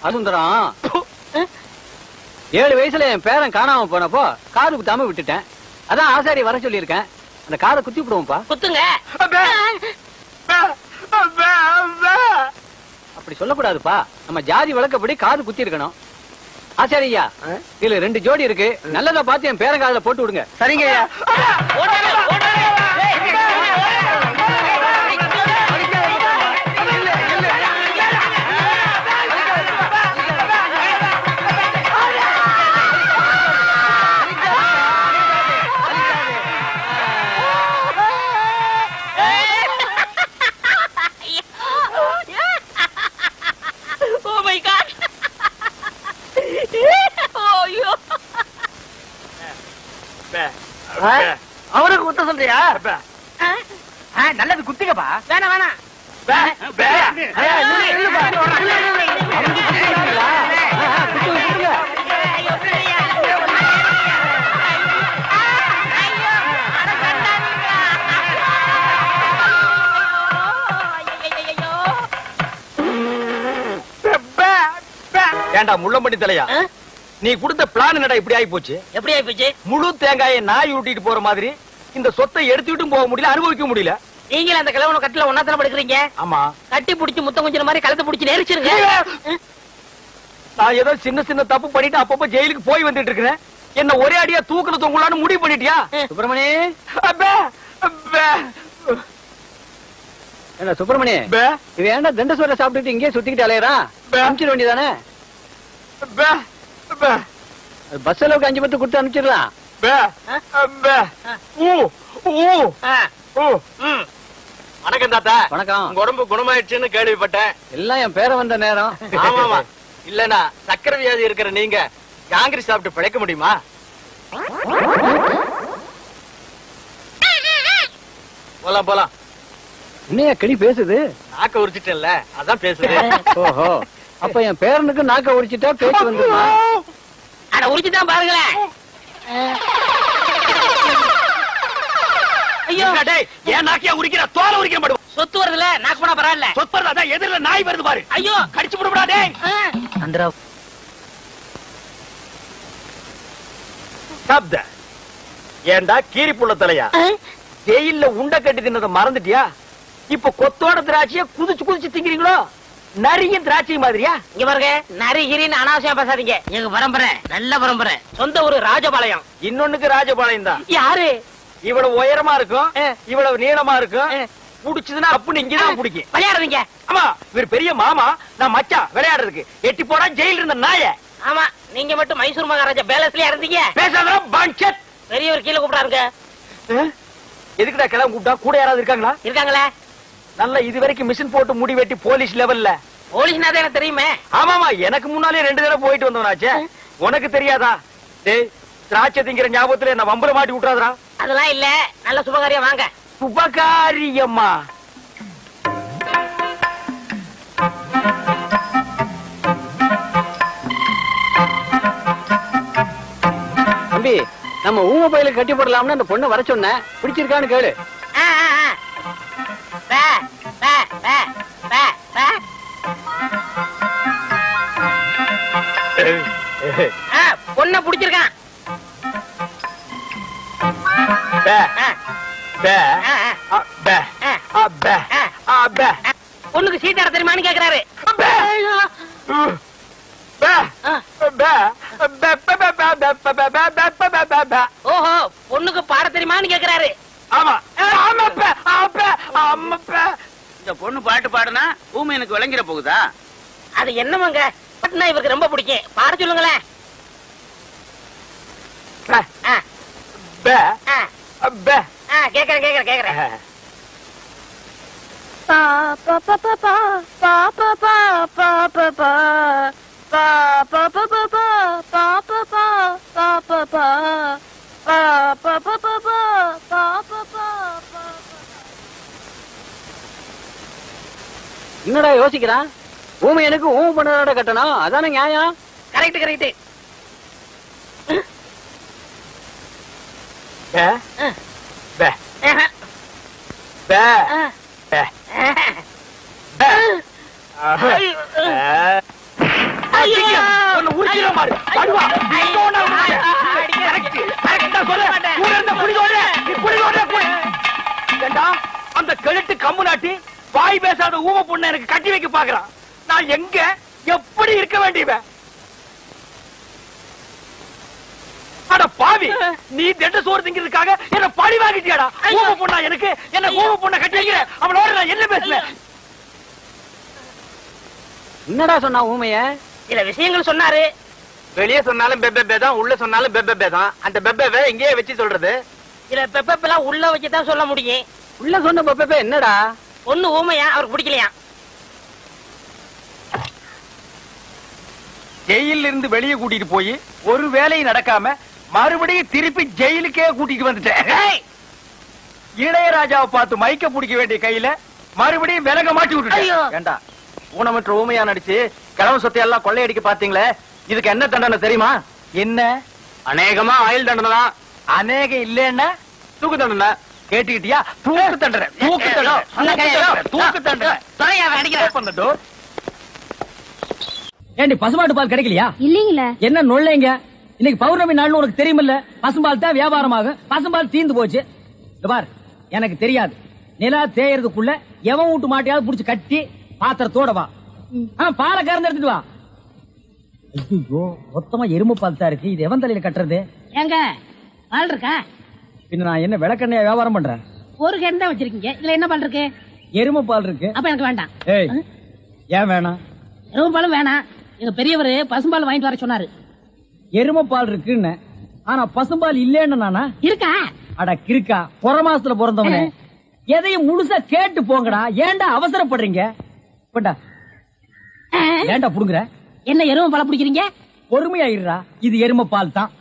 சுந்தரம் 7 வயசுல என் பேரன் காணாம போனப்போ காது குத்தாம விட்டுட்டேன். அதான் ஆசாரி வர சொல்லியிருக்கேன். அந்த காதை குத்தி விடுவோம்ப்பா. குத்துங்க. அப்படி சொல்லக்கூடாதுப்பா. நம்ம ஜாதி வழக்கப்படி காது குத்தி இருக்கணும். ஆசாரியா, இதுல 2 ஜோடி இருக்கு. நல்லதா பார்த்து என் பேரன் காதுல போட்டு விடுங்க. சரிங்க ஐயா. அவருக்கு குத்த சொல்றியா? நல்லது குத்துக்கப்பா. வேணாம் வேணாம். ஏண்டா முள்ளம்பட்டி தலையா, நீ கொடுத்த பிளான் என்னடா இப்படி ஆயி போச்சு? எப்படி ஆயி போச்சு? முழு தேங்காயை நாய் உருட்டிட்டு போற மாதிரி இந்த சொத்தை எடுத்துட்டும் போக முடியல, அனுபவிக்க முடியல. நீங்களே அந்த கிழவன கட்டில ஒன்னாத்தல படுக்கிறீங்க. ஆமா, கட்டி புடிச்சு முத்தம் கொஞ்சம் மாதிரி கழுத்தை புடிச்சு நெரிச்சிருங்க. நான் ஏதோ சின்ன சின்ன தப்பு பண்ணிட்டு அப்பப்ப ஜெயிலுக்கு போய் வந்துட்டு இருக்கிறேன். என்ன ஒரே அடியா தூக்குல தொங்கலான்னு முடிவு பண்ணிட்டியா? சுப்பிரமணி, என்ன சுப்பிரமணி, இவன் ஏன்டா தண்டசோரை சாப்பிட்டுட்டு இங்கே சுத்திக்கிட்டு அலையறான்? அனுப்பிச்சிட வேண்டியதானே? பஸ் அளவுக்கு 5 பத்து கொடுத்து அனுப்பிச்சிடலாம். வணக்கம் தாத்தா. வணக்கம். உங்க உடம்பு குணமாயிடுச்சுன்னு கேள்விப்பட்டேன். எல்லாம் என் பேர வந்த நேரம். ஆமாமா. இல்லனா சக்கரை வியாதி இருக்கிற நீங்க காங்கிரி சாப்பிட்டு பிழைக்க முடியுமா? போலாம் போலாம். என்னையா கிளி பேசுது? நாக்க உரிச்சிட்டேன்ல, அதான் பேசுது. ஓஹோ, அப்ப என் பேரனுக்கு நாக்க உரிச்சிட்டா பேச்சு வந்துருமா? அட உரிச்சுதான் பாருங்களேன். ஐயோ டேய், ஏன் நாக்கியா உரிக்கிற? தோலை உரிக்க மாட்டோம். சொத்து வருதுல, நாக்கு போனா பரவாயில்ல. சொத்து வருதா? எதிரில நாய் வருது பாரு. ஐயோ கடிச்சு விடுடா டேய். அந்தரா சாப்த. ஏண்டா கீரி புள்ள தலையா, ஜெயில்ல உண்ட கட்டி தின்னத மறந்துட்டியா? இப்ப கொத்தோட திராட்சைய குதிச்சு குதிச்சு திங்கிறீங்களோ? நரியும் திராட்சை மாதிரியா? இங்க பாருங்க, நரிகிரின்னு அனாவசியம் பேசாதீங்க. எங்க பரம்பரை நல்ல பரம்பரை. சொந்த ஊரு ராஜபாளையம். இன்னொன்னுக்கு ராஜபாளையம் தான். யாரு? இவ்வளவு உயரமா இருக்கும், இவ்வளவு நீளமா இருக்கும். புடிச்சதுன்னா அப்படின்னு இங்கதான் பிடிக்கும். விளையாடுறீங்க? ஆமா, இவர் பெரிய மாமா, நான் மச்சான் விளையாடுறதுக்கு. எட்டி போடா ஜெயில இருந்த நாய. ஆமா, நீங்க மட்டும் மைசூர் மகாராஜா பேலஸ்லயா இருந்தீங்க. பேசாத பஞ்சத். பெரியவர் கீழே கூப்பிடாருங்க. எதுக்குடா கிளம்ப கூப்பிட்டா? கூட யாராவது இருக்காங்களா? இருக்காங்களே. நல்ல இது வரைக்கும் மிஷின் போட்டு முடி வெட்டி போலீஸ் லெவல்ல. போலீஸ்னா தான் எனக்கு தெரியுமே. ஆமாமா, எனக்கு முன்னாலே 2 தடவை போயிட்டு வந்தவனாச்சே. உனக்கு தெரியாதா? டேய், திராட்சை திங்கிற ஞாபகத்துல என்ன வம்பல மாட்டி விட்டுறாதடா. அதெல்லாம் இல்ல, நல்ல சுபகாரியம் வாங்க. சுபகாரியம்மா? தம்பி, நம்ம ஊம பையில கட்டி போடலாம்னு அந்த பொண்ணை வர சொன்னேன். பிடிச்சிருக்கான்னு கேளு. பொண்ண புடிச்சிருக்கான். பொண்ணுக்கு சீட்டாட தெரியுமான்னு கேக்குறாரு. ஓஹோ, பொண்ணுக்கு பாட தெரியுமான்னு கேக்குறாரு. ஆமா. இந்த பொண்ணு பாட்டு பாடுனா பூமி எனக்கு விளங்கிற போகுதா? அது என்னமாங்க, பாட்டுனா இவருக்கு ரொம்ப பிடிக்கும். பாட சொல்லுங்களேன். கேக்குறேன் கேக்குறேன் கேக்குறேன். என்னடா யோசிக்கிறான்? ஊமை எனக்கு ஊமை பண்ணதோட கட்டணும், அதானே நியாயம். Correct correct. அடிக்கிற மாதிரி படுவா அந்த கழுத்து கம்பு நாட்டி வாய் பேசாத ஊம பொண்ணு எனக்கு கட்டி வைக்க பாக்குறான். நான் எங்க எப்படி இருக்க வேண்டியவன்? அட பாவி, நீ திட்ட சோறு திங்கிறதுக்காக என்ன பழி வாங்கிட்டியாடா? ஊம பொண்ணா எனக்கு? என்ன ஊம பொண்ணை கட்டி வைக்கிற? அவளோட நான் என்ன பேசுவேன்? என்னடா சொன்னா ஊமைய? சில விஷயங்கள் சொன்னாரு. வெளியே சொன்னாலும் பெப்பே தான், உள்ள சொன்னாலும் பெப்பே தான். அந்த பெப்பே இங்கேயே வச்சு சொல்றது. சில பெப்பெல்லாம் உள்ள வச்சுதான் சொல்ல முடியும். உள்ள சொன்ன பெப்பே என்னடா? ஒண்ணு ஊமையா, அவருக்கு பிடிக்கலையா? ஜெயில இருந்து வெளியே கூட்டிட்டு போய் ஒரு வேலையும் நடக்காம மறுபடியும் திருப்பி ஜெயிலுக்கே கூட்டிட்டு வந்துட்டேன். இளையராஜாவை பார்த்து மைக்க பிடிக்க வேண்டிய கையில மறுபடியும் விலக மாட்டி விட்டுட்டேன். ஏண்டா ஊனமற்ற ஊமையா நடிச்சு கிழமை சொத்தை எல்லாம் கொள்ளையடிக்க பாத்தீங்களே, இதுக்கு என்ன தண்டனை தெரியுமா? என்ன? அநேகமா ஆயுள் தண்டனை தான். அநேகம் இல்லன்னா தூக்கு தண்டனை. கேட்டுக்கிட்டியா? தூக்கு தண்டனை, தூக்கு தண்டனை, தூக்கு தண்டனை. ஏண்டி பசுமாட்டு பால் கிடைக்கலையா? இல்லீங்களே. என்ன நொல்லைங்க? இன்னைக்கு பௌர்ணமி நாள்னு உனக்கு தெரியுமில்ல? பசும்பால் தான் வியாபாரமாகும். பசும்பால் தீந்து போச்சு. பார், எனக்கு தெரியாது. நிலா தேயறதுக்குள்ள எவன் வீட்டு மாட்டையாவது புடிச்சு கட்டி பாத்திரத்தோட வா. பாலை கறந்து எடுத்துட்டு வா. ஐயோ, மொத்தமா எருமை பால் தான் இருக்கு. இது எவன் தலையில கட்டுறது? ஏங்க பால் இருக்கா? பின்ன நான் என்ன விளக்கெண்ணையா வியாபாரம் பண்றேன்? ஒரு கேன் தான் வச்சிருக்கீங்க, இதுல என்ன பால் இருக்கு? எருமை பால் இருக்கு. அப்ப எனக்கு வேண்டாம். ஏய், ஏன் வேணாம்? எருமை பாலும் வேணாம். எங்க பெரியவர் பசும்பால் வாங்கிட்டு வர சொன்னாரு. எருமை பால் இருக்குன்னு, ஆனா பசும்பால் இல்லன்னு நானா? இருக்கா? அட கிறுக்கா, புற மாசத்துல பிறந்தவனே, எதையும் முழுசா கேட்டு போங்கடா. ஏன்டா அவசரப்படுறீங்க? போண்டா. ஏன்டா புடுங்குற? என்ன எருமை பால் பிடிக்கிறீங்க? பொறுமையா இருடா. இது எருமை பால் தான்.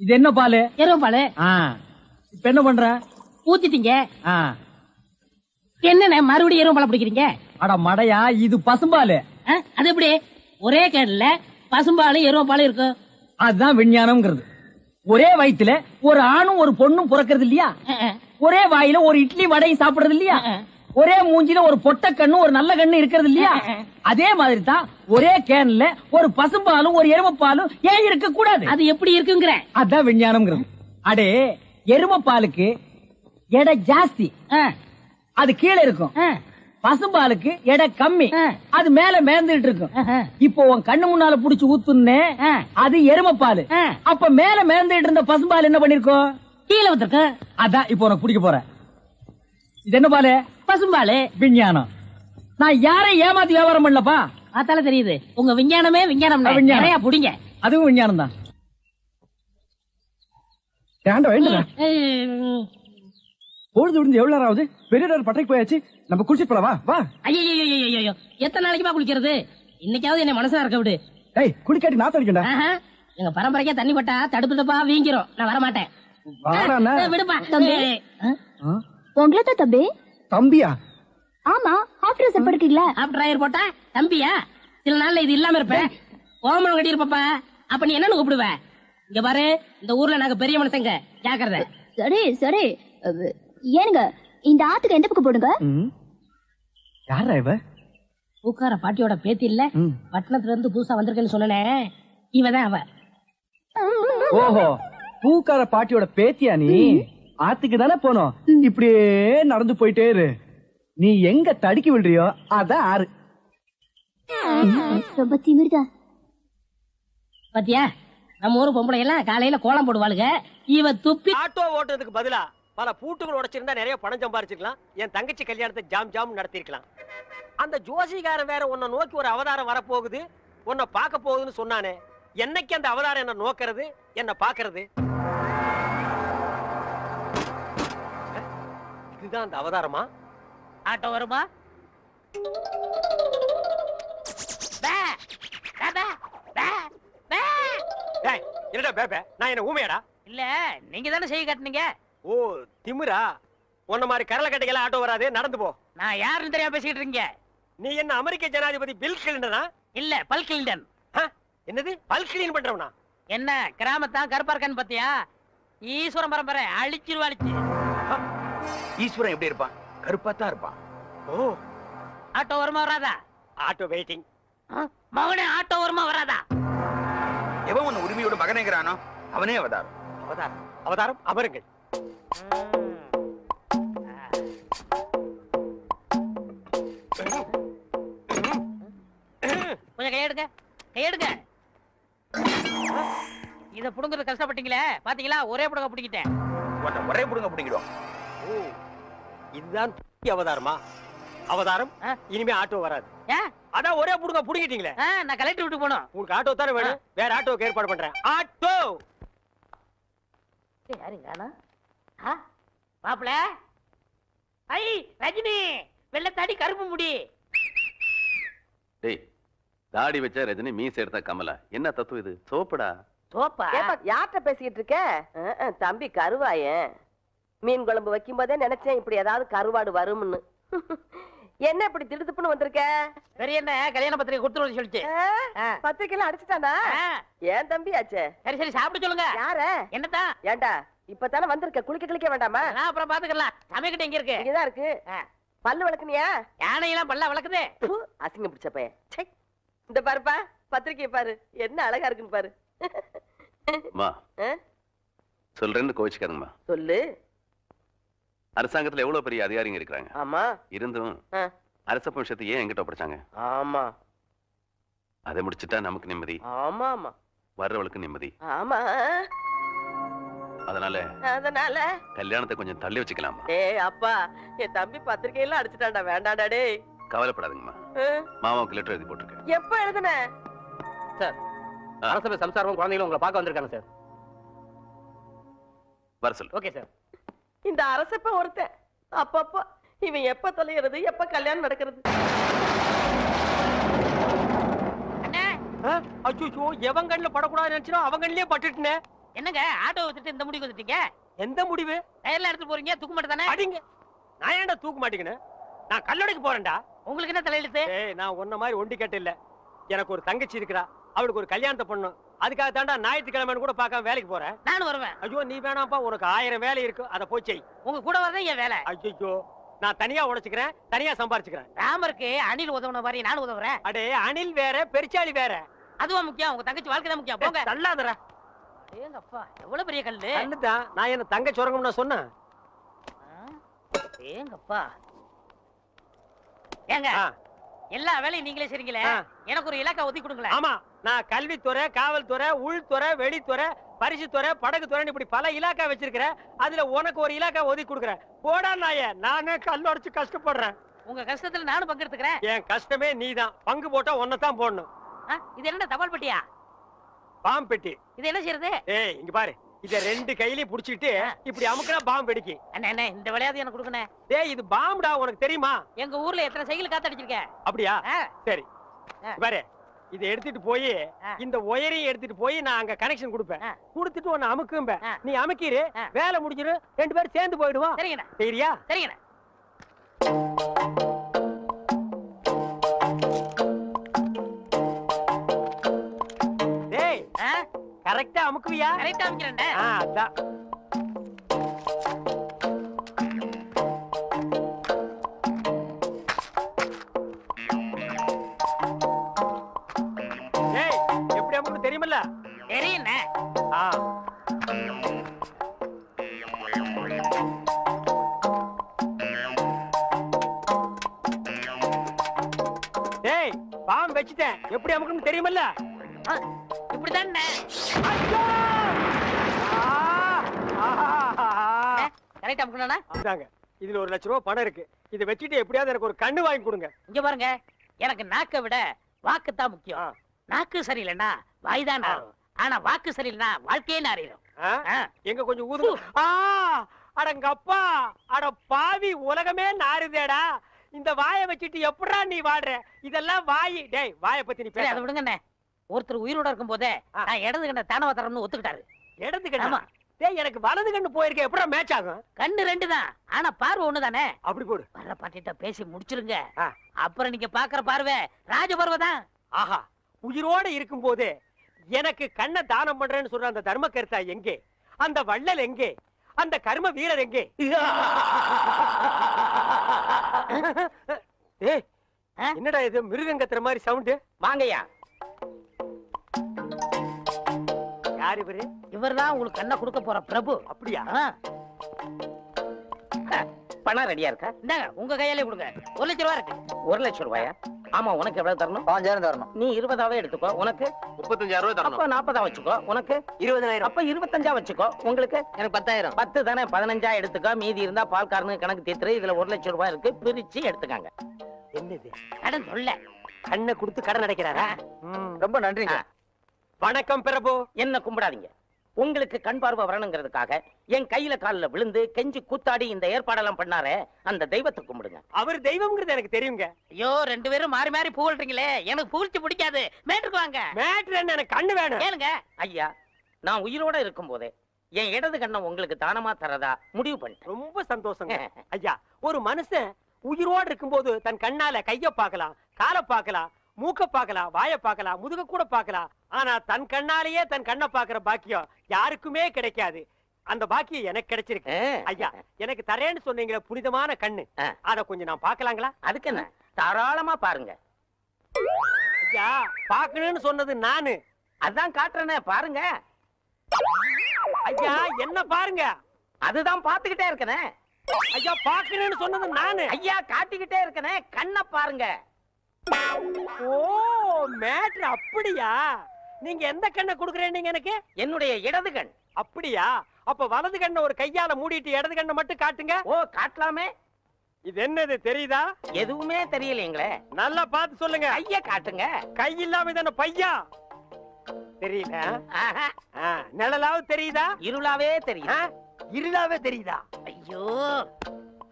இது என்ன பால்? எருமை பால். இப்ப என்ன பண்ற? ஊத்திட்டீங்க. ஆ. என்னண்ணே மறுபடியும் எருமை பால் பிடிக்கிறீங்க? அட மடையா, இது பசும்பால். அது எப்படி ஒரே கேன்ல பசும்பாலும் எருமை பாலும் இருக்கும்? அதுதான் விஞ்ஞானம்ங்கிறது. ஒரே வயித்துல ஒரு ஆணும் ஒரு பொண்ணும் பிறக்கிறது இல்லையா? ஒரே வாயில ஒரு இட்லி வடையும் சாப்பிடுறது இல்லையா? ஒரே மூஞ்சில ஒரு பொட்ட கண்ணு ஒரு நல்ல கண்ணு இருக்கிறது இல்லையா? அதே மாதிரி தான் ஒரே கேன்ல ஒரு பசும்பாலும் ஒரு எருமை பாலும் ஏன் இருக்க கூடாது? அது எப்படி இருக்குங்கிற? அதான் விஞ்ஞானம்ங்கிறது. அடே, எருமை பாலுக்கு எடை ஜாஸ்தி, அது கீழே இருக்கும். பசும்பாலுக்கு எடை கம்மி, அது மேல மேந்துட்டு இருக்கும். இப்போ உன் கண்ணு முன்னால புடிச்சு ஊத்துனே, அது எருமை பால். அப்ப மேல மேந்துட்டு இருந்த பசும்பால் என்ன பண்ணிருக்கோம்? கீழே வந்துருக்கு. அதான் இப்போ உனக்கு பிடிக்க போற. இது என்ன பாலு? பசும்பாலு. விஞ்ஞானம். நான் யாரையும் ஏமாத்தி வியாபாரம் பண்ணலப்பா. அதால தெரியுது உங்க விஞ்ஞானமே விஞ்ஞானம். நிறைய புடிங்க. அதுவும் விஞ்ஞானம் தான். பொழுது விடுந்து எவ்வளவு நேரம் ஆகுது? பெரிய பட்டைக்கு போயாச்சு. நம்ம குளிச்சிட்டு போலாம். வா வா. ஐயோ, எத்தனை நாளைக்குமா குளிக்கிறது? இன்னைக்காவது என்ன மனசா இருக்க விடு. டேய், குளிக்காட்டி நான் தடிக்கண்டா. எங்க பரம்பரைக்கே தண்ணி பட்டா தடுப்பு தப்பா வீங்கிரும். நான் வர மாட்டேன். விடுப்பா. உங்களை தான் தம்பி. தம்பியா? ஆமா, ஹாஃப் ட்ரெஸ் போட்டுக்கீங்களா? ஹாஃப் டிரைவர் போட்டா தம்பியா? சில நாள்ல இது இல்லாம இருப்பேன். ஓமனம் கட்டி இருப்பப்பா. அப்ப நீ என்னன்னு கூப்பிடுவ? இங்க பாரு, இந்த ஊர்ல நாங்க பெரிய மனுஷங்க, ஜாக்கிரதை. சரி சரி. ஏனுங்க, இந்த ஆத்துக்கு எந்த பக்கம் போடுங்க? யாரா இவ? பூக்கார பாட்டியோட பேத்தி இல்ல, பட்டணத்துல இருந்து புதுசா வந்திருக்கேன்னு சொன்னேன். இவதான் அவ. ஓஹோ, பூக்கார பாட்டியோட பேத்தியா நீ? ஆத்துக்கு தானே போனோம். இப்படியே நடந்து போயிட்டே இரு. நீ எங்க தடுக்கி விடுறியோ அதான் ஆறு. ரொம்ப திமிர்தா. பாத்தியா, நம்ம ஊரு பொம்பளை எல்லாம் காலையில கோலம் போடுவாளுங்க. இவ துப்பி ஆட்டோ ஓட்டுறதுக்கு பதிலா பல பூட்டுகள் உடைச்சிருந்தா நிறைய பணம் சம்பாரிச்சிருக்கலாம். என் தங்கச்சி கல்யாணத்தை ஜாம் ஜாம் நடத்திருக்கலாம். அந்த ஜோசிகாரன் வேற உன்னை நோக்கி ஒரு அவதாரம் வரப்போகுது, உன்னை பார்க்க போகுதுன்னு சொன்னானே. என்னைக்கு அந்த அவதாரம் என்ன நோக்கிறது, என்ன பாக்குறது? இதுதான் அந்த அவதாரமா? ஆட்டோ வருமா? என்னடா பேபே, நான் என்ன ஊமையாடா? இல்ல, நீங்க தானே செய்ய காட்டுனீங்க. ஓ, திமிரா? உன்ன மாதிரி கரல கட்டைகளா ஆட்டோ வராது, நடந்து போ. நான் யாருன்னு தெரியாம பேசிட்டு இருக்கீங்க. நீ என்ன அமெரிக்க ஜனாதிபதி பில் கிளின்டனா? இல்ல, பல் கிளின்டன். என்னது பல் கிளீன் பண்றவனா? என்ன கிராமத்தான் கருப்பா இருக்கான்னு பாத்தியா? ஈஸ்வரன் பரம்பரை அழிச்சிருவாளிச்சு. ஈஸ்வரன் எப்படி இருப்பான்? கருப்பா தான் இருப்பான். ஓ, ஆட்டோ வருமா வராதா? Auto waiting. மகனே ஆட்டோ வருமா வராதா? எவன் உன்னை உரிமையோட மகனேங்கிறானோ அவனே அவதாரம். அவதாரம் அவதாரம் அமருங்கள். கொஞ்சம் கையெடுங்க, கையெடுங்க. இத புடுங்குறது கஷ்டப்பட்டீங்களே, பாத்தீங்களா? ஒரே புடுங்க புடிங்கிட்டேன். உன்னை ஒரே புடுங்க பிடிக்கிடும். ஓ, இதுதான் அவதாரமா? அவதாரம் இனிமே ஆட்டோ வராது. ஏன்? அதான் ஒரே புடுங்க புடிங்கிட்டீங்களே. நான் கலெக்டர் விட்டு போனோம். உங்களுக்கு ஆட்டோ தானே வேணும்? வேற ஆட்டோக்கு ஏற்பாடு பண்றேன். ஆட்டோ யாருங்க? மாப்பிள, ஐ ரஜினி, வெள்ளத்தாடி கருப்பு முடி. டேய், தாடி வச்சா ரஜினி, மீசை எடுத்தா கமலா. என்ன தத்துவம் இது? சோப்புடா. சோப்பா? யார்கிட்ட பேசிக்கிட்டு இருக்க? தம்பி கருவாயன். மீன் குழம்பு வைக்கும் போதே நினைச்சேன் இப்படி ஏதாவது கருவாடு வரும்னு. என்ன இப்படி திடுத்துப்புன்னு வந்திருக்க? பெரிய என்ன கல்யாண பத்திரிகை கொடுத்துருவது சொல்லிச்சு. பத்திரிக்கையில அடிச்சுட்டானா? ஏன் தம்பி ஆச்சே? சரி சரி, சாப்பிட சொல்லுங்க. யார? என்னதான்? ஏண்டா இப்பதானே வந்திருக்க, குளிக்க வேண்டாமா? நான் அப்புறம் பாத்துக்கலாம். சமைக்கிட்ட எங்க இருக்கு? இங்கதான் இருக்கு. பல்லு விளக்குனியா? யானையெல்லாம் பல்லா வளர்க்குது. அசிங்க பிடிச்ச பையன். இந்த பாருப்பா, பத்திரிக்கையை பாரு, என்ன அழகா இருக்குன்னு பாரு. அம்மா, சொல்றேன்னு கோவிச்சுக்காதங்கம்மா. சொல்லு. அரசாங்கத்துல எவ்வளவு பெரிய அதிகாரிங்க இருக்கிறாங்க. ஆமா. இருந்தும் அரச விஷயத்தை ஏன் எங்கிட்ட படிச்சாங்க? ஆமா. அதை முடிச்சுட்டா நமக்கு நிம்மதி, ஆமா ஆமா, வர்றவளுக்கு நிம்மதி. ஆமா. அதனால கல்யாணத்தை கொஞ்சம் தள்ளி வச்சுக்கலாமா? ஏய் அப்பா, என் தம்பி பத்திரிக்கையெல்லாம் அடிச்சுட்டான்டா, வேண்டாண்டா டேய். கவலைப்படாதீங்கம்மா, மாமாவுக்கு லெட்டர் எழுதி போட்டிருக்கேன். எப்ப எழுதுன? சார், அரசபை சம்சாரமும் குழந்தைகளும் உங்களை பார்க்க வந்திருக்காங்க சார். வர சொல்லு. Okay sir. இந்த அரசப்ப ஒருத்தன் அப்பப்பா இவன் எப்ப தொலைகிறது, எப்ப கல்யாணம் நடக்கிறது? அச்சோ, எவன் கண்ணுல படக்கூடாது நினைச்சோ அவன் கண்ணிலே பட்டுட்டுனே. என்னங்க ஆட்டோ வச்சுட்டு இந்த முடிவு வந்துட்டீங்க? எந்த முடிவு? டயர்ல எடுத்து போறீங்க, தூக்க மாட்டே தானே? அடிங்க. நான் ஏன்டா தூக்க மாட்டேங்கன்னு? நான் கல்லடைக்கு போறேன்டா. உங்களுக்கு என்ன தலையெழுத்து? ஏய், நான் உன்ன மாதிரி ஒண்டி கட்ட இல்ல. எனக்கு ஒரு தங்கச்சி இருக்கறா, அவளுக்கு ஒரு கல்யாணத்தை பண்ணணும். அதுக்காக தாண்டா ஞாயிற்றுக்கிழமைன்னு கூட பார்க்காம வேலைக்கு போறேன். நானும் வருவேன். ஐயோ நீ வேணாம்ப்பா, உனக்கு 1000 வேலை இருக்கு, அதை போய் செய். உங்க கூட வரதே என் வேலை. ஐயோ, நான் தனியா உழைச்சுக்கிறேன், தனியா சம்பாரிச்சுக்கிறேன். ராமருக்கு அணில் உதவுன மாதிரி நானும் உதவுறேன். அடே, அணில் வேற பெருச்சாளி வேற. அதுவா முக்கியம்? உங்க தங்கச்சி வாழ்க்கை தான் முக்கியம். போங்க. தள்ளாதடா. ஏங்கப்பா, எவ்வளவு பெரிய கல்லு. கல்லுதான். நான் என்ன தங்க சுரங்கம்னு சொன்னேன்? ஏங்கப்பா. ஏங்க, எல்லா வேலையும் நீங்களே செய்றீங்களே, எனக்கு ஒரு இலாக்கா ஒதுக்கி கொடுங்களேன். ஆமா, நான் கல்வித்துறை, காவல்துறை, உள்துறை, வெளித்துறை, பரிசுத்துறை, படகுத்துறை, இப்படி பல இலாக்கா வச்சிருக்கிறேன். அதுல உனக்கு ஒரு இலாக்கா ஒதுக்கி கொடுக்குறேன். போடா நாயே, நானே கல் உடைச்சு கஷ்டப்படுறேன். உங்க கஷ்டத்துல நானும் பங்கெடுத்துக்கிறேன். என் கஷ்டமே நீதான். பங்கு போட்டா ஒன்னதான் போடணும். இது என்ன தபால் பெட்டியா? பாம்பு பெட்டி. இது என்ன செய்யறது? ஏய், இங்க பாரு, இத 2 கையிலயும் புடிச்சிட்டு இப்படி அமுக்குனா பாம்பு வெடிக்கு. அண்ணே, இந்த விளையாட்டு எனக்கு கொடுக்கணே. டேய், இது பாம்புடா, உனக்கு தெரியுமா? எங்க ஊர்ல எத்தனை சைக்கிள் காத்தடிச்சிருக்கேன். அப்படியா? சரி, பாரு, இத எடுத்துட்டு போய் இந்த ஒயரையும் எடுத்துட்டு போய் நான் அங்க கனெக்ஷன் கொடுப்பேன். கொடுத்துட்டு உன்னை அமுக்கும்ப. நீ அமுக்கிரு, வேலை முடிஞ்சிரு, 2 பேரும் சேர்ந்து போயிடுவோம். சரிங்கண்ணா. சரியா? சரிங்கண்ணா. டேய், கரெக்டா அமுக்குவியா? கரெக்டா அமுக்கிறேன். அதான். டேய், எப்படி அமுக்கு தெரியுமில்ல? தெரியுண்ணே. டேய், பாம்பு வச்சிட்டேன், எப்படி அமுக்குன்னு தெரியுமில்ல? இப்படிதான். கரெக்டா அமுக்கணும்னா? இதுல 1 லட்சம் ரூபாய் பணம் இருக்கு. இதை வச்சுட்டு எப்படியாவது எனக்கு ஒரு கண்ணு வாங்கி கொடுங்க. இங்க பாருங்க, எனக்கு நாக்கை விட வாக்குத்தான் முக்கியம். நாக்கு சரியில்லைன்னா வாய்தான் நாரும். ஆனா வாக்கு சரியில்லைன்னா வாழ்க்கையே நாரிடும். எங்க கொஞ்சம் ஊது. அடங்கப்பா, அட பாவி, உலகமே நாறுதேடா. இந்த வாயை வச்சுட்டு எப்படா நீ வாடுற? இதெல்லாம் வாயி. டேய், வாயை பத்தி நீ பேச. அதை விடுங்கண்ணே. ஒருத்தர் உயிரோட இருக்கும் போதே நான் இடது கண்ண தானவதரம்னு ஒத்துக்கிட்டாரு. இடது கண்ணா? டேய், எனக்கு வலது கண்ணு போயிருக்கேன், எப்படா மேட்ச் ஆகும்? கண்ணு 2 தான், ஆனா பார்வை 1 தானே. அப்படி போடு. வர்ற பாட்டிட்ட பேசி முடிச்சிருங்க. அப்புறம் நீங்க பாக்குற பார்வை ராஜ பார்வை தான். ஆஹா, உயிரோட இருக்கும் போதே எனக்கு கண்ணை தானம் பண்றேன்னு சொல்ற அந்த தர்ம கருத்தா எங்கே? அந்த வள்ளல் எங்கே? அந்த கர்ம வீரர் எங்கே? ஏய், என்னடா இது மிருகம் கத்துற மாதிரி சவுண்ட்? வாங்கய்யா. யார் இவரு? இவர்தான் உங்களுக்கு கண்ணை கொடுக்க போற பிரபு. அப்படியா? பணம் ரெடியா இருக்கா? இந்தாங்க உங்க கையாலே கொடுங்க. 1 லட்சம் ரூபாய் இருக்கு. 1 லட்சம் ரூபாயா? ஆமா. உனக்கு எவ்வளவு தரணும்? 5000 தரணும். நீ 20ஆவே எடுத்துக்கோ. உனக்கு 35000 ரூபாய் தரணும். அப்ப 40 வச்சுக்கோ. உனக்கு 20000. அப்ப 25 வச்சுக்கோ. உங்களுக்கு எனக்கு 10000. 10 தானே, 15 எடுத்துக்கோ. மீதி இருந்தா பால்காரனுக்கு கணக்கு தீர்த்து. இதுல 1 லட்சம் ரூபாய் இருக்கு, பிரிச்சு எடுத்துக்காங்க. என்னது கடன் சொல்ல கண்ணை கொடுத்து கடன் அடைக்கிறாரா? ரொம்ப நன்றிங்க. வணக்கம் பிரபு. என்ன கும்பிடாதீங்க. உங்களுக்கு கண் பார்வை வரணுங்கிறதுக்காக என் கையில காலில் விழுந்து கெஞ்சி கூத்தாடி இந்த ஏற்பாடெல்லாம் பண்ணாரே, அந்த தெய்வத்தை கும்பிடுங்க. அவர் தெய்வம்ங்கிறது எனக்கு தெரியுங்க. ஐயோ, 2 பேரும் மாறி மாறி புகழ்றீங்களே, எனக்கு புகழ்ச்சி பிடிக்காது. மேட்டுக்கு வாங்க. மேட்ரு என்ன? எனக்கு கண்ணு வேணும். ஏனுங்க ஐயா, நான் உயிரோட இருக்கும் போதே என் இடது கண்ணை உங்களுக்கு தானமா தரதா முடிவு பண்ணிட்டேன். ரொம்ப சந்தோஷங்க ஐயா. ஒரு மனுஷன் உயிரோடு இருக்கும்போது தன் கண்ணால கைய பார்க்கலாம், காலை பார்க்கலாம், மூக்க பார்க்கலாம், வாய பார்க்கலாம், முதுக கூட பார்க்கலாம். ஆனா தன் கண்ணாலேயே தன் கண்ணை பார்க்கிற பாக்கியம் யாருக்குமே கிடைக்காது. அந்த பாக்கியம் எனக்கு கிடைச்சிருக்கு ஐயா. எனக்கு தரேன்னு சொன்னீங்களே புனிதமான கண்ணு, அத கொஞ்சம் நான் பார்க்கலாங்களா? அதுக்கு என்ன, தாராளமா பாருங்க. ஐயா, பார்க்கணும்னு சொன்னது நானு. அதான் காட்டுறேனே, பாருங்க. ஐயா, என்ன பாருங்க? அதுதான் பாத்துக்கிட்டே இருக்கனே. ஐயா, பார்க்கணும்னு சொன்னது நானு. ஐயா, காட்டிக்கிட்டே இருக்கனே, கண்ணை பாருங்க. ஓ, மேட்ரு அப்படியா? நீங்க எந்த கண்ணை குடுக்குறேன்னு எனக்கு? என்னுடைய இடது கண். அப்படியா? அப்ப வலது கண்ணை ஒரு கையால மூடிட்டு இடது கண்ணை மட்டும் காட்டுங்க. ஓ, காட்டலாமே. இது என்னது தெரியுதா? எதுவுமே தெரியலீங்களே. நல்லா பார்த்து சொல்லுங்க. கைய காட்டுங்க. கை இல்லாம இது என்ன பையா? தெரியல. நிழலாவது தெரியுதா? இருளாவே தெரியுதா? இருளாவே தெரியுதா? ஐயோ,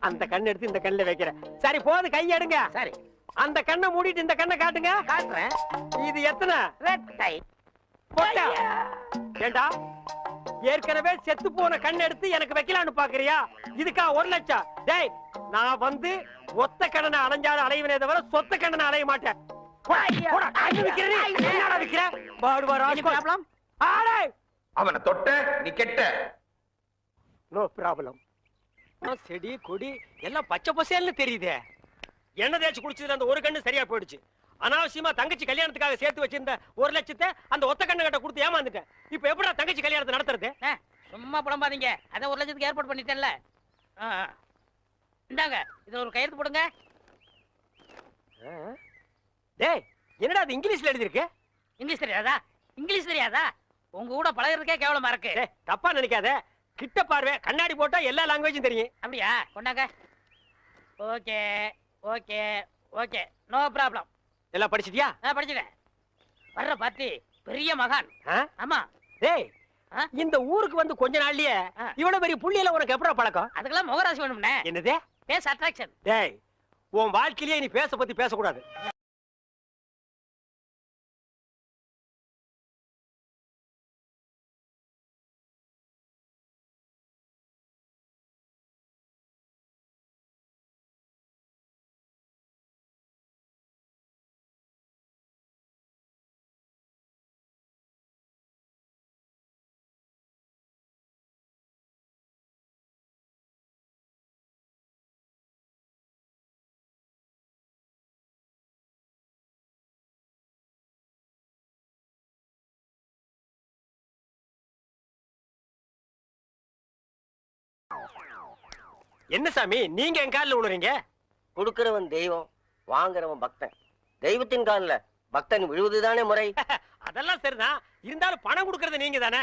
அந்த கண்ணை எடுத்து இந்த கண்ணுல வைக்கிறேன். சரி, போது கை எடுங்க. சரி, அந்த கண்ணை மூடிட்டு இந்த கண்ணை காட்டுங்க. காட்டுறேன். இது எத்தனை? ரெட்டை. போட்டா ஏண்டா, ஏற்கனவே செத்து போன கண் எடுத்து எனக்கு வைக்கலான்னு பாக்குறியா? இதுக்கா 1 லட்சம்? டேய், நான் வந்து ஒத்த கண்ணனை அலைஞ்சாலும் அலைவனே தவிர சொத்த கண்ணனை அலைய மாட்டேன். அவனை தொட்ட நீ கெட்ட. No problem. செடி கொடி எல்லாம் பச்சை பசேல்னு தெரியுதே. எண்ணெய் தேய்ச்சி குடிச்சதுல அந்த ஒரு கண்ணு சரியா போயிடுச்சு. அனாவசியமா தங்கச்சி கல்யாணத்துக்காக சேர்த்து வச்சிருந்த 1 லட்சத்தை அந்த ஒத்த கண்ணு கிட்ட கொடுத்து ஏமாந்துட்டேன். இப்ப எப்படா தங்கச்சி கல்யாணத்தை நடத்துறது? சும்மா புலம்பாதீங்க. அதான் 1 லட்சத்துக்கு ஏற்பாடு பண்ணிட்டேன்ல. இந்தாங்க, இத ஒரு கையெழுத்து போடுங்க. டேய், என்னடா அது இங்கிலீஷ்ல எழுதி இருக்கு? இங்கிலீஷ் தெரியாதா? இங்கிலீஷ் தெரியாதா? உங்க கூட பழகிறதுக்கே கேவலமா இருக்கு. தப்பா நினைக்காத. கிட்ட பார்வை, கண்ணாடி போட்டா எல்லா லாங்குவேஜும் தெரியும். அப்படியா? கொண்டாங்க. Okay okay okay, no problem. எல்லாம் படிச்சிட்டியா? படிச்சிட்டேன். வர்ற பார்ட்டி பெரிய மகான். ஆமா. டேய், இந்த ஊருக்கு வந்து கொஞ்ச நாள்லயே இவ்வளவு பெரிய புள்ளியில உனக்கு எப்படா பழக்கம்? அதுக்கெல்லாம் முகராசி வேணும்னே. என்னது? Face attraction. டேய், உன் வாழ்க்கையிலேயே நீ பேச பத்தி பேசக்கூடாது. என்ன சாமி, நீங்க என் காலில் விழுறீங்க? கொடுக்கிறவன் தெய்வம், வாங்குறவன் பக்தன். தெய்வத்தின் காலில் பக்தன் விழுவதுதானே முறை. அதெல்லாம் சரிதான். இருந்தாலும் பணம் கொடுக்கறது நீங்க தானே.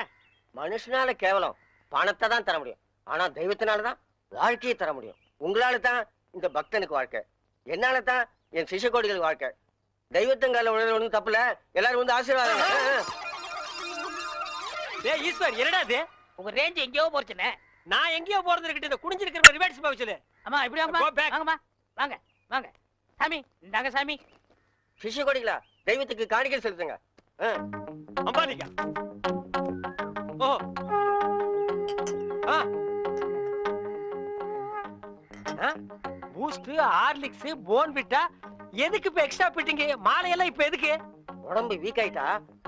மனுஷனால கேவலம் பணத்தை தான் தர முடியும். ஆனா தெய்வத்தினாலதான் வாழ்க்கையை தர முடியும். உங்களால தான் இந்த பக்தனுக்கு வாழ்க்கை, என்னால தான் என் சிஷ்யகோடிகளுக்கு வாழ்க்கை. தெய்வத்தின் காலில் விழுறது ஒன்றும் தப்புல. எல்லாரும் வந்து ஆசீர்வாதம். ஈஸ்வர், என்னடா இது? உங்க ரேஞ்ச் எங்கேயோ போச்சுனே. நான் எங்கேயோ போறது இருக்கட்டும், குடிஞ்சிருக்கிற ரிவர்ஸ் போக சொல்லு. அம்மா, இப்படி வாங்கம்மா. வாங்க வாங்க சாமி. இந்தாங்க சாமி. சிஷ்யகோடிகளா, தெய்வத்துக்கு காணிக்கை செலுத்துங்க. அம்பானிக்கா. ஓ, பூஸ்ட், ஹார்லிக்ஸ், போன்விட்டா எதுக்கு இப்ப எக்ஸ்ட்ரா பிட்டிங்க? மாலையெல்லாம் இப்ப எதுக்கு? உடம்பு வீக் ஆயிட்டா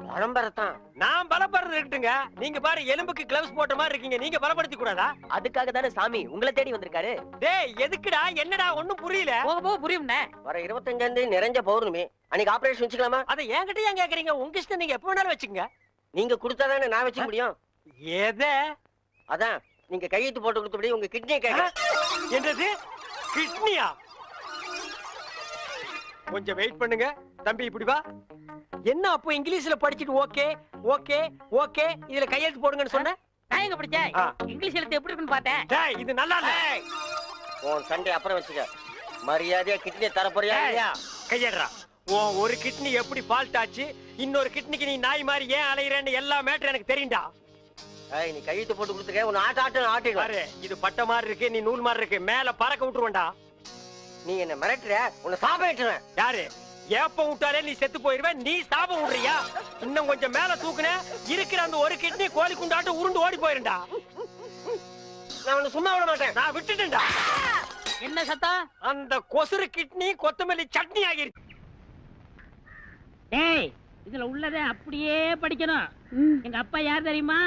பரம்பரத்தான். நான் பலப்படுறது இருக்கட்டுங்க. நீங்க பாரு எலும்புக்கு கிளவுஸ் போட்ட மாதிரி இருக்கீங்க. நீங்க பலப்படுத்தி கூடாதா? அதுக்காக தானே சாமி உங்களை தேடி வந்திருக்காரு. டேய் எதுக்குடா? என்னடா ஒண்ணும் புரியல. போக போக புரியும்ண்ணே. வர 25ஆம் தேதி நிறைஞ்ச பௌர்ணமி. அன்னைக்கு ஆபரேஷன் வச்சுக்கலாமா? அதை என்கிட்ட ஏன் கேக்குறீங்க? உங்க இஷ்டம், நீங்க எப்ப வேணாலும் வச்சுக்கங்க. நீங்க கொடுத்தாதானே நான் வச்சுக்க முடியும். எதை? அதான் நீங்க கையெழுத்து போட்டு கொடுத்தபடி உங்க கிட்னியை கேட்க. என்னது கிட்னியா? கொஞ்சம் வெயிட் பண்ணுங்க தம்பி, இப்படி வா. என்ன அப்போ இங்கிலீஷ்ல படிச்சிட்டு ஓகே ஓகே ஓகே இதுல கையெழுத்து போடுங்கன்னு சொன்ன? நான் எங்க படிச்சேன்? இங்கிலீஷ் எழுத்து எப்படி இருக்குன்னு பார்த்தேன். டேய் இது நல்லா இல்ல. உன் சண்டை அப்புறம் வச்சுக்க. மரியாதையா கிட்னியை தர போறியா இல்லையா? கையேடுறா. உன் ஒரு கிட்னி எப்படி ஃபால்ட் ஆச்சு, இன்னொரு கிட்னிக்கு நீ நாய் மாதிரி ஏன் அலையறேன்னு எல்லா மேட்டர் எனக்கு தெரியும்டா. ஏய் நீ கையெழுத்து போட்டு கொடுத்துக்க. உன்னை ஆட்டிடுவேன். பாரு இது பட்ட மாதிரி இருக்கு, நீ நூல் மாதிரி இருக்கு. மேல பறக்க விட்டுருவேன்டா. நீ என்ன மிரட்டுற? உன்னை சாபம் விட்டுருவேன். யாரு? ஏப்ப விட்டாலே நீ செத்து போயிருவேன். நீ சாபம் விடுறியா? இன்னும் கொஞ்சம் மேல தூக்குன இருக்கிற அந்த ஒரு கிட்னி கோழி குண்டாட்டு உருண்டு ஓடி போயிருண்டா. நான் உன்னை சும்மா விட மாட்டேன். நான் விட்டுட்டேன்டா. என்ன சத்தம்? அந்த கொசுறு கிட்னி கொத்தமல்லி சட்னி ஆகிருச்சு. டேய் இதுல உள்ளதை அப்படியே படிக்கணும். எங்க அப்பா யார் தெரியுமா?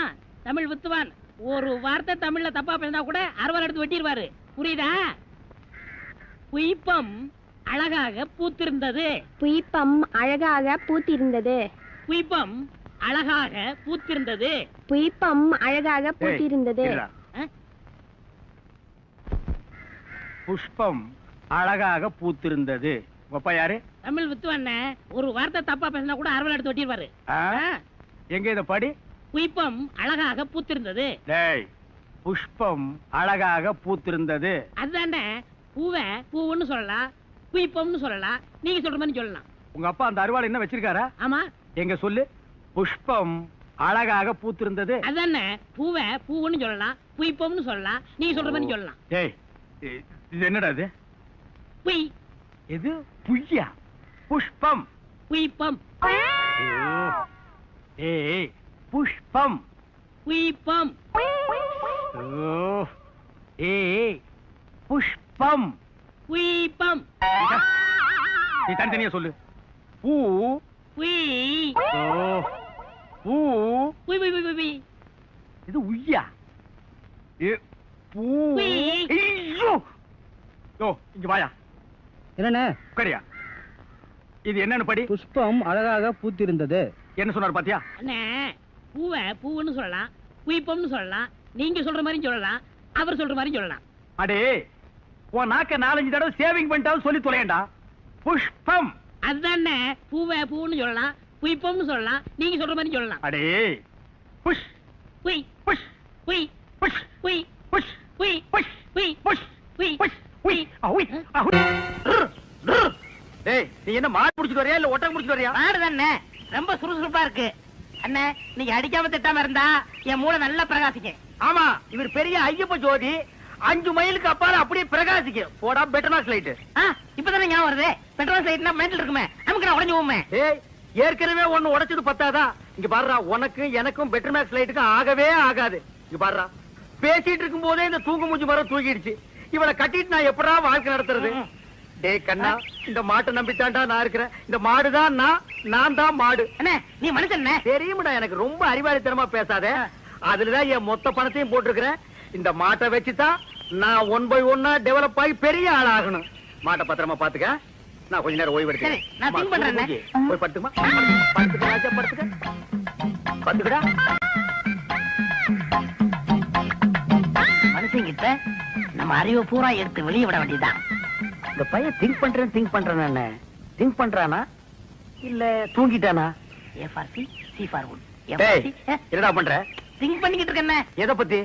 தமிழ் வித்துவான். ஒரு வார்த்தை தமிழ்ல தப்பா பேசினா கூட அறுவாள் எடுத்து வெட்டிடுவாரு. புரியுதா? புய்பம் அழகாக பூத்திருந்தது. புய்பம் அழகாக பூத்திருந்தது. புய்பம் அழகாக பூத்திருந்தது. புய்பம் அழகாக பூத்திருந்தது. புஷ்பம் அழகாக பூத்திருந்தது. அப்பா யாரு? தமிழ் வித்துவான். ஒரு வார்த்தை தப்பா பேசினா கூட அறுவாள் எடுத்து வெட்டிடுவாரு. எங்க இத படி. புய்பம் அழகாக பூத்திருந்தது. டேய் புஷ்பம் அழகாக பூத்திருந்தது. அதுதானே பூவை பூவுன்னு சொல்லலாம், புய்பம்னு சொல்லலாம். நீங்க சொல்ற மாதிரி சொல்லலாம். உங்க அப்பா அந்த அருவாள் என்ன வச்சிருக்காரா? ஆமா. எங்க சொல்லு. புஷ்பம் அழகாக பூத்திருந்தது. அதானே பூவை பூவுன்னு சொல்லலாம், புய்பம்னு சொல்லலாம். நீங்க சொல்ற மாதிரி சொல்லலாம். டேய் இது என்னடா இது? புய். இது புய்யா? புஷ்பம் புய்பம். ஏய் புஷ்பம் புய்பம். ஏய் புஷ்பம் புய்பம். நீ தனித்தனியா சொல்லு. பூ புய். பூ புய் புய் புய் புய். இது உய்யா? பூ. ஐயோ யோ இங்க வாயா. என்னண்ணே? உட்காரியா. இது என்னன்னு படி. புஷ்பம் அழகாக பூத்திருந்தது. என்ன சொன்னார் பாத்தியா? அண்ணே பூவை பூவுன்னு சொல்லலாம், புய்பம்னு சொல்லலாம். நீங்க சொல்ற மாதிரி சொல்லலாம், அவர் சொல்ற மாதிரி சொல்லலாம். அடே உன் நாக்க 4-5 தடவை சேவிங் பண்ணிட்டாலும் சொல்லி தொலையண்டா. புஷ்பம். அதுதானே பூவை பூன்னு சொல்லலாம், புய்பம்னு சொல்லலாம். நீங்க சொல்ற மாதிரி சொல்லலாம். அடே புஷ் புய் புஷ் புய் புஷ் புய் புஷ் புய் புஷ் புய் புஷ் புய் புஷ் உய் அவுய் அவுய். டேய் நீ என்ன மாடு புடிச்சிட்டு வரியா இல்ல ஒட்டகம் புடிச்சிட்டு வரியா? மாடு தானே ரொம்ப சுறுசுறுப்பா இருக்கு. அண்ணே நீங்க அடிக்காம திட்டாம இருந்தா என் மூளை நல்லா பிரகாசிக்கும். ஆமா இவர் பெரிய ஐயப்ப ஜோதி. 5 மைலுக்கு அப்பால அப்படியே பிரகாசிக்கும். போடா பெட்டர்னாஸ் லைட். இப்பதானே ஞாபகம் வருது. பெட்ரோல் சைட்னா மெண்டல் இருக்குமே, நமக்கு நான் உடஞ்சு போமே. ஏய் ஏற்கனவே ஒண்ணு உடைச்சது பத்தாதா? இங்க பாருடா, உனக்கு எனக்கும் பெட்டர்மேக்ஸ் லைட்டுக்கும் ஆகவே ஆகாது. இங்க பாருடா, பேசிட்டு இருக்கும் போதே இந்த தூங்கு மூஞ்சி மரம் தூக்கிடுச்சு. இவளை கட்டிட்டு நான் எப்படா வாழ்க்கை நடத்துறது? டேய் கண்ணா, இந்த மாட்டை நம்பித்தாண்டா நான் இருக்கிறேன். இந்த மாடுதான் நான் தான் மாடு. அண்ணே நீ மனுஷன் தெரியுமாடா, எனக்கு ரொம்ப அறிவாளித்தனமா பேசாத. அதுலதான் என் மொத்த பணத்தையும் போட்டிருக்கிறேன். இந்த மாட்டை வச்சுதான் நான் 1 by 1 டெவலப் ஆகி பெரிய ஆளாகணும். மாட்டை பத்திரமா பாத்துக்க. நான் கொஞ்ச நேரம் ஓய்வு எடுக்கிறேன். நான் திங்க் பண்றேன். போய் படுத்துமா. படுத்துக்க ராஜா, படுத்துக்க. படுத்துக்கடா. மனுஷங்கிட்ட நம்ம அறிவை பூரா எடுத்து வெளியே விட வேண்டியதுதான். இந்த பையன் திங்க் பண்றேன் திங்க் பண்றானா இல்ல தூங்கிட்டானா? A for C, C for wood. என்னடா பண்ற? திங்க் பண்ணிக்கிட்டு இருக்கேன். எதை பத்தி?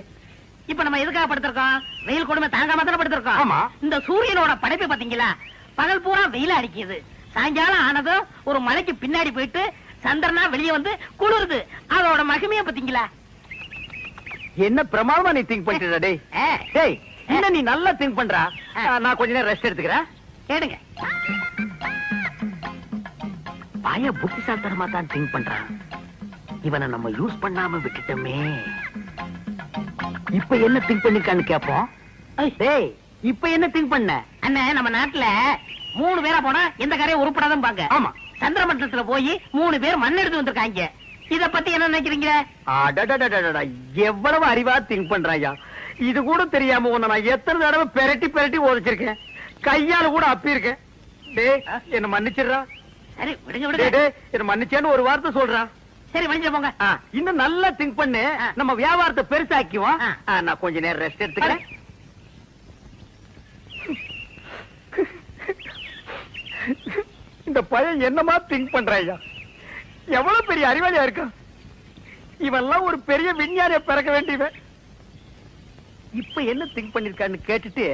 இப்ப நம்ம எதுக்காக படுத்திருக்கோம்? வெயில் கொடுமை தாங்காம தானே படுத்திருக்கோம். ஆமா. இந்த சூரியனோட படைப்பை பாத்தீங்களா? பகல் பூரா வெயில அடிக்குது, சாயங்காலம் ஆனதும் ஒரு மலைக்கு பின்னாடி போயிட்டு சந்திரனா வெளியே வந்து குளிருது. அதோட மகிமைய பாத்தீங்களா? என்ன பிரமாதமா நீ திங்க் பண்ணிட்டு டேய். டேய் என்ன நீ நல்லா திங்க் பண்றா. நான் கொஞ்ச நேரம் ரெஸ்ட் எடுத்துக்கிறேன். கேடுங்க. பய புத்திசாலித்தனமா தான் திங்க் பண்றான். இவனை நம்ம யூஸ் பண்ணாம விட்டுட்டோமே. இப்ப என்ன திங்க் பண்ணிருக்கான்னு கேப்போம். டேய் இப்ப என்ன திங்க் பண்ண? அண்ணே நம்ம நாட்டுல 3 பேரா போனா எந்த காரையும் உருப்படாதான் பாங்க. ஆமா. சந்திரமண்டலத்துல போய் 3 பேர் மண் எடுத்து வந்திருக்காங்க. இத பத்தி என்ன நினைக்கிறீங்க? எவ்வளவு அறிவா திங்க் பண்றாயா. இது கூட தெரியாம உன்னை நான் எத்தனை தடவை பெரட்டி பெரட்டி ஓதிச்சிருக்கேன். கையால கூட அப்பி இருக்கேன். என்ன மன்னிச்சிடுறா. சரி விடுங்க விடுங்க. என்ன மன்னிச்சேன்னு ஒரு வார்த்தை சொல்றா. சரி மன்னிச்சு போங்க. இன்னும் நல்லா திங்க் பண்ணு. நம்ம வியாபாரத்தை பெருசாக்குவோம். நான் கொஞ்ச நேரம் ரெஸ்ட் எடுத்துக்கிறேன். இந்த பையன் என்னமா திங்க் பண்றாயா. எவ்வளவு பெரிய அறிவாளியா இருக்கான். இவெல்லாம் ஒரு பெரிய விஞ்ஞானிய பிறக்க வேண்டியவன். இப்ப என்ன திங்க் பண்ணிருக்கான்னு கேட்டுட்டு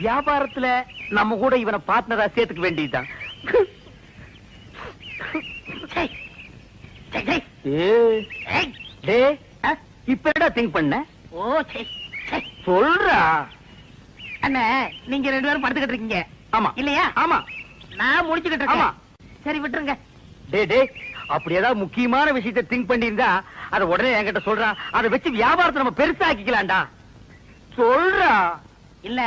வியாபாரத்துல நம்ம கூட இவனை பார்ட்னரா சேர்த்துக்க வேண்டியதுதான். இப்ப என்ன திங்க் பண்ண? சொல்றா. அண்ணா நீங்க 2 பேரும் படுத்துக்கிட்டு இருக்கீங்க. ஆமா இல்லையா? ஆமா. நான் முடிச்சுக்கிட்டு இருக்கேன். சரி விட்டுருங்க. அப்படி ஏதாவது முக்கியமான விஷயத்தை திங்க் பண்ணிருந்தா அத உடனே என்கிட்ட சொல்றா. அதை வச்சு வியாபாரத்தை நம்ம பெருசாக்கிக்கலாம்டா. சொல்றா. இல்ல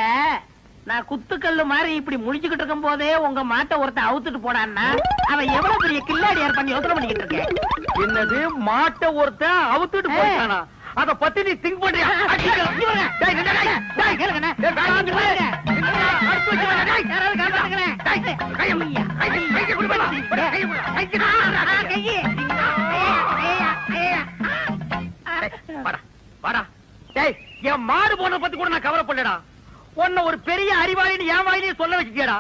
நான் குத்துக்கல்லு மாதிரி இப்படி முடிச்சுக்கிட்டு இருக்கும் போதே உங்க மாட்டை ஒருத்தன் அவுத்துட்டு போனான்னா அவன் எவ்வளவு பெரிய கில்லாடியார் பண்ணி யோசனை பண்ணிக்கிட்டு இருக்கேன். என்னது மாட்டை ஒருத்தன் அவுத்துட்டு போயிட்டானா? அத பத்தி நீ திங்க் பண்றியா? என் மாடு போன பத்தி கூட நான் கவலைப்படலடா. உன்ன ஒரு பெரிய அறிவாளின்னு என் வாயிலேயே சொல்ல வச்சுட்டியாடா.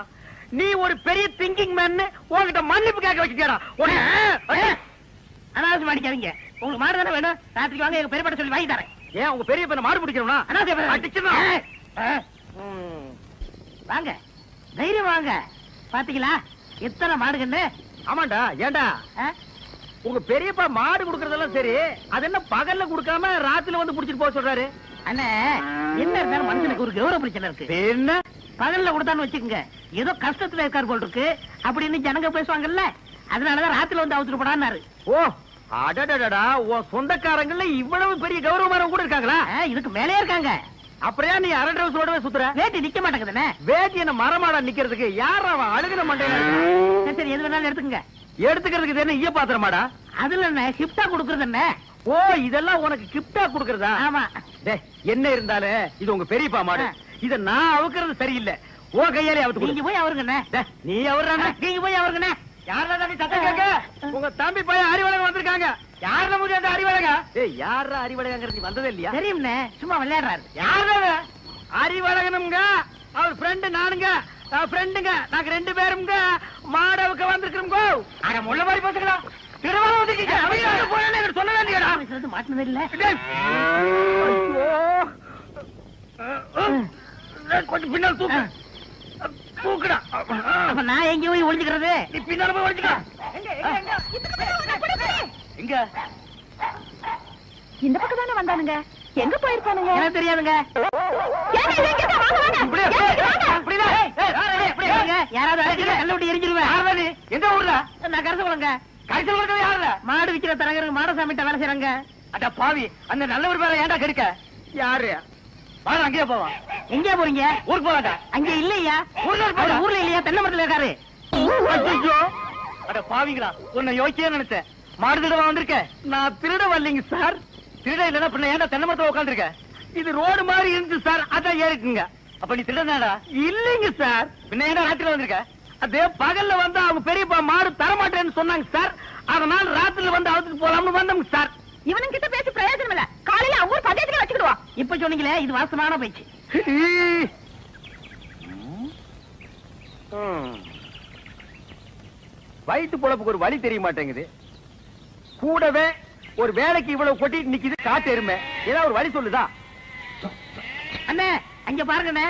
நீ ஒரு பெரிய திங்கிங் மேன் உன்கிட்ட மன்னிப்பு கேட்க வச்சுட்டியாடா. அனாவசியம் அடிக்காதீங்க. உங்களுக்கு மாடு தானே வேணும். ராத்திரிக்கு வாங்க, எங்க பெரியப்பட்ட சொல்லி வாங்கி தரேன். ஏன் உங்க பெரிய பையனை மாடு பிடிக்கணும்னா? வாங்க தைரியம் வாங்க. பாத்தீங்களா எத்தனை மாடுகன்னு? ஆமாண்டா. ஏண்டா உங்க பெரியப்பா மாடு குடுக்கறதெல்லாம் சரி, அது என்ன பகல்ல குடுக்காம ராத்திரில வந்து புடிச்சிட்டு போக சொல்றாரு? அண்ணே என்ன இருந்தாலும் மனுஷனுக்கு ஒரு கௌரவ பிரச்சனை இருக்கு. என்ன பகல்ல கொடுத்தான்னு வச்சுக்கோங்க, ஏதோ கஷ்டத்துல இருக்காரு போல் இருக்கு அப்படின்னு ஜனங்க பேசுவாங்கல்ல. அதனாலதான் ராத்திரில வந்து அவுத்துட்டு போடான்னாரு. ஓ அடடடடா, உன் சொந்தக்காரங்கள்ல இவ்வளவு பெரிய கௌரவமானவங்க கூட இருக்காங்களா? இதுக்கு மேலே இருக்காங்க. அப்படியா நீ அரை டிரவுஸோடவே சுத்துற? வேட்டி நிக்க மாட்டேங்குதுண்ணே. வேட்டி என்ன மரமாடா நிக்கிறதுக்கு? யார் அவன் அழுகின மண்டையில? சரி எது வேணாலும் எடுத்துங்க. எடுத்துக்கிறதுக்கு என்ன ஈய பாத்திரமாடா? அதுல என்ன கிஃப்டா கொடுக்கறது என்ன? ஓ இதெல்லாம் உனக்கு கிஃப்டா கொடுக்கறதா? ஆமா. என்ன இருந்தாலும் இது உங்க பெரியப்பா மாடு. இத நான் அவுக்கிறது சரியில்லை. ஓ கையாலே அவுத்து. நீங்க போய் அவருங்கண்ணே. நீ அவர்றானே. நீங்க போய் அவருங்கண்ணே. யாரா நீ சத்தம் கேட்க? உங்க தம்பி பையன் அறிவழகன் வந்திருக்காங்க. யாரா முடியாத அறிவழகா? யாரா அறிவழகங்கிறது நீ வந்ததே இல்லையா? தெரியும்ண்ணே, சும்மா விளையாடுறாரு. யாரா அறிவழகனுங்க? அவர் ஃப்ரெண்டு நானுங்க. ஃப்ரெண்டுங்க நாங்க 2 பேருங்க மாடவுக்கு வந்திருக்கிறோங்க. அட முள்ள மாதிரி பாத்துக்கலாம். திருவாரூர் வந்துட்டீங்க. அவங்க போறேன்னு எனக்கு சொல்ல வேண்டியடா. சொல்றது மாட்டனது இல்ல. கொஞ்சம் பின்னால் தூக்கு. தூக்குடா. அப்ப நான் எங்க போய் ஒளிஞ்சுக்கிறது? நீ பின்னால போய் ஒளிஞ்சுக்க. எங்க? இந்த பக்கம் தானே வந்தானுங்க. எங்க போயிருப்பானுங்க? எனக்கு தெரியாதுங்க. யாராவது கல்ல விட்டு எரிஞ்சிருவேன். எந்த ஊர்ல? நான் கரச குளங்க. கரிசல் கொடுக்கறது யாருல? மாடு விக்கிற தரகருக்கு மாடசாமிட்ட வேலை செய்யறாங்க. அட பாவி, அந்த நல்ல ஒரு வேலை ஏன்டா கெடுக்க? யாரு? வாடா அங்கேயே போவான். எங்கே போறீங்க? ஊருக்கு போவாடா. அங்க இல்லையா? ஊர்ல இல்லையா? தென்னை மரத்துல இருக்காரு. அட பாவிங்களா, உன்னை யோசிச்சே நினைச்சேன். மாடு திருட வந்திருக்க. நான் திருட வரலைங்க சார். திருட இல்லன்னா பின்ன ஏன்டா தென்னை மரத்துல உட்காந்துருக்க? இது ரோடு மாதிரி இருந்துச்சு சார், அதான் ஏறிக்குங்க. அப்ப நீ திருடனாடா? இல்லைங்க சார். பின்ன ஏன்டா ராத்திரில வந்திருக்க? அதே பகல்ல வந்து அவங்க பெரியப்பா மாடு தரமாட்டேன்னு சொன்னாங்க சார். அதனால ராத்திரில வந்து அவத்துக்கு போலாம்னு வந்தோம் சார். இவனுங்க கிட்ட பேசி பிரயோஜனம் இல்ல. காலையில அவங்க ஊர் பஞ்சாயத்துல வச்சுக்கிடுவா. இப்ப சொன்னீங்களே இது வாசமான பேச்சு. வயிற்று பொழப்புக்கு ஒரு வழி தெரிய மாட்டேங்குது. கூடவே ஒரு வேலைக்கு இவ்வளவு கொட்டிட்டு நிக்குது காட்டு எருமை. ஏதாவது ஒரு வழி சொல்லுதா? அண்ணே அங்க பாருங்கண்ணே.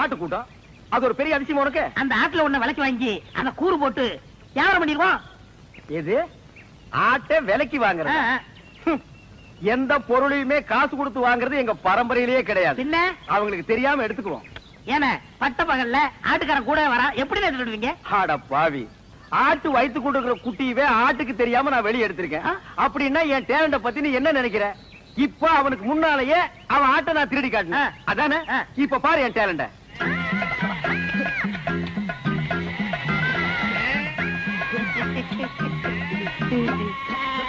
ஆட்டு கூட்டம். அது ஒரு பெரிய அதிசயம் உனக்கு. அந்த ஆட்டுல ஒண்ணு விலைக்கு வாங்கி அந்த கூறு போட்டு வியாபாரம் பண்ணிடுவோம். எது? ஆட்டை விலைக்கு வாங்குறது? எந்த பொருளையுமே காசு கொடுத்து வாங்குறது எங்க பரம்பரையிலேயே கிடையாது. என்ன அவங்களுக்கு தெரியாம எடுத்துக்குவோம். ஏன்னா பட்ட பகல்ல ஆட்டுக்காரன் கூட வர எப்படி எடுத்துடுவீங்க? ஆட பாவி, ஆட்டு வயிற்று கொண்டு குட்டியவே ஆட்டுக்கு தெரியாம நான் வெளியே எடுத்திருக்கேன். அப்படின்னா என் டேலண்ட பத்தி நீ என்ன நினைக்கிற? இப்ப அவனுக்கு முன்னாலேயே அவன் ஆட்டை நான் திருடி காட்டினேன். அதானே? இப்ப பாரு என் டேலண்ட.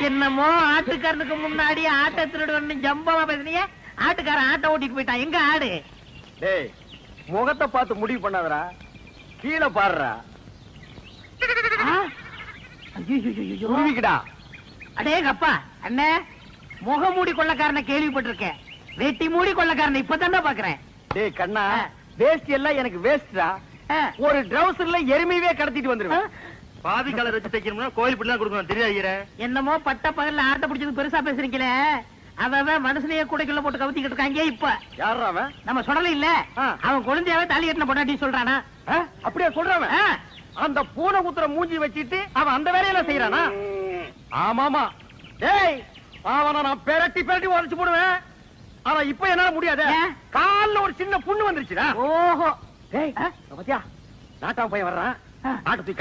என்னமோ ஆட்டுக்காரனுக்கு முன்னாடி ஆட்டை திருடுவன்னு ஜம்பமா பேசுனீங்க. ஆட்டுக்காரன் ஆட்டை ஓட்டிட்டு போயிட்டான். எங்க ஆடு? டேய் முகத்தை பார்த்து முடிவு பண்ணாதடா, கீழே பாருடா. உருவிக்கடா. அடேங்கப்பா அண்ணே, முகமூடி கொள்ளக்காரனை கேள்விப்பட்டிருக்கேன், வெட்டி மூடி கொள்ளக்காரனை இப்பதான்டா பாக்குறேன். டேய் கண்ணா, வேஸ்ட் எல்லாம் எனக்கு வேஸ்டா. ஒரு ட்ரவுசர்ல எருமையே கடத்திட்டு வந்துருவேன். பாதி கலர் வச்சு தைக்கணும்னா கோயில் பிள்ளை கொடுக்கணும் தெரியாது. என்னமோ பட்ட பகல்ல ஆட்டை பிடிச்சது பெருசா பேசுறீங்களே, அவன் மனுஷனையே கூடைக்குள்ள போட்டு கவுத்திக்கிட்டு இருக்காங்க. இப்ப யாரா அவன்? நம்ம சொல்லல இல்ல, அவன் குழந்தையாவே தாலி கட்டின பொண்டாட்டி சொல்றானா? அப்படியே சொல்றான். அந்த பூனை குத்துற மூஞ்சி வச்சிட்டு அவன் அந்த வேலையெல்லாம் செய்யறானா? ஆமாமா. டேய் அவனை நான் பெரட்டி பெரட்டி உடைச்சு போடுவேன். அவன் இப்ப என்னால முடியாது. கால்ல ஒரு சின்ன புண்ணு வந்துருச்சுடா. ஓஹோ. டேய் பாத்தியா, நாட்டாம பையன் வர்றான். ஆட்டு